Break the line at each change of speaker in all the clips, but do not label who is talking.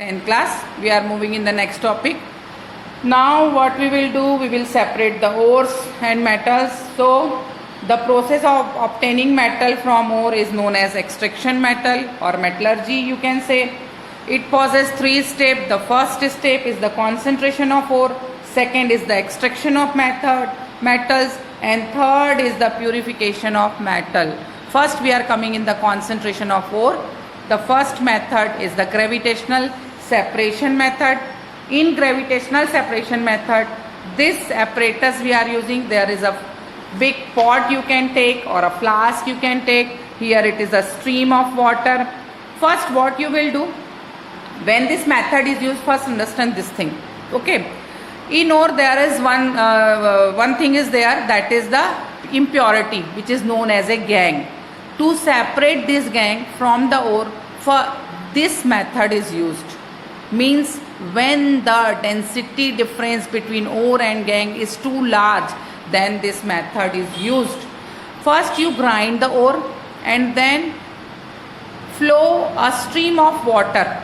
10th class. We are moving in the next topic. Now what we will do, we will separate the ores and metals. So the process of obtaining metal from ore is known as extraction metal or metallurgy, you can say. It possesses three steps. The first step is the concentration of ore, second is the extraction of metals, and third is the purification of metal. First we are coming in the concentration of ore. The first method is the gravitational separation method. In gravitational separation method, this apparatus we are using, there is a big pot you can take or a flask you can take. Here it is a stream of water. First what you will do, when this method is used, first understand this thing. Okay, in ore there is one thing is there, that is the impurity, which is known as a gangue. To separate this gangue from the ore, for this method is used. Means when the density difference between ore and gangue is too large, then this method is used. First you grind the ore and then flow a stream of water.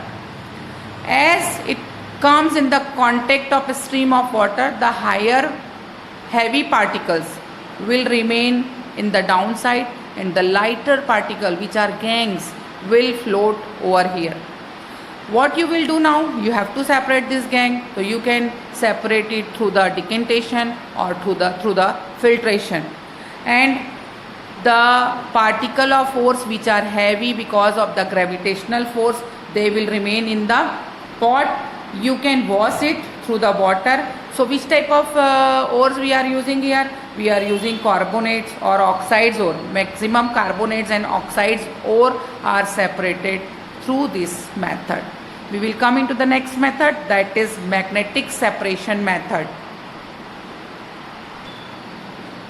As it comes in the contact of a stream of water, the higher heavy particles will remain in the downside and the lighter particle, which are gangues, will float over here. What you will do now, you have to separate this gangue. So you can separate it through the decantation or through the filtration. And the particle of ores which are heavy because of the gravitational force, they will remain in the pot. You can wash it through the water. So which type of ores we are using here? We are using carbonates or oxides ore. Maximum carbonates and oxides ore are separated through this method. We will come into the next method, that is magnetic separation method.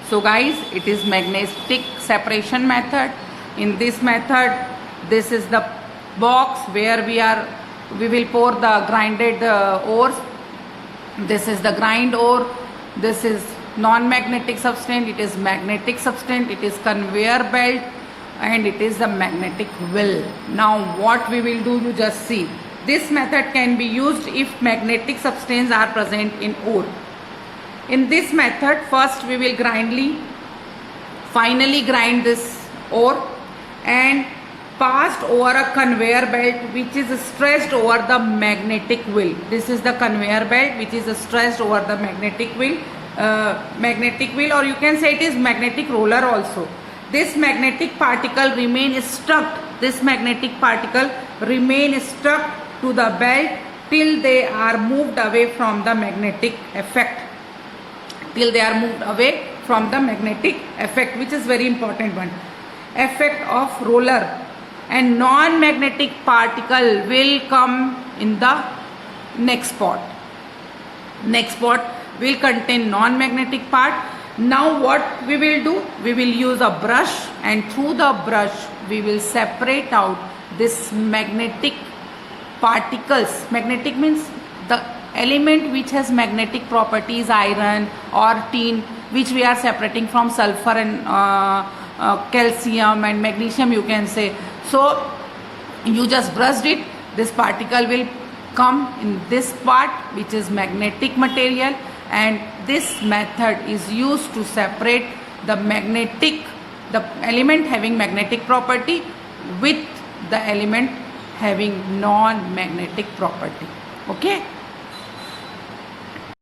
So guys, it is magnetic separation method. In this method, this is the box where we will pour the grinded ores. This is the grind ore. This is non-magnetic substance. It is magnetic substance. It is conveyor belt, and it is the magnetic wheel. Now what we will do, you just see. This method can be used if magnetic substance are present in ore. In this method, first we will finally grind this ore and passed over a conveyor belt which is stretched over the magnetic wheel. This is the conveyor belt which is stretched over the magnetic wheel, or you can say it is magnetic roller also. This magnetic particle remain stuck. This magnetic particle remain stuck to the belt till they are moved away from the magnetic effect. Till they are moved away from the magnetic effect, which is very important one. Effect of roller, and non-magnetic particle will come in the next pot. Next pot will contain non-magnetic part. Now what we will do, we will use a brush, and through the brush we will separate out this magnetic particles. Magnetic means the element which has magnetic properties, iron or tin, which we are separating from sulfur and calcium and magnesium, you can say. So you just brushed it, this particle will come in this part which is magnetic material, and this method is used to separate the element having magnetic property with the element having non-magnetic property. Okay.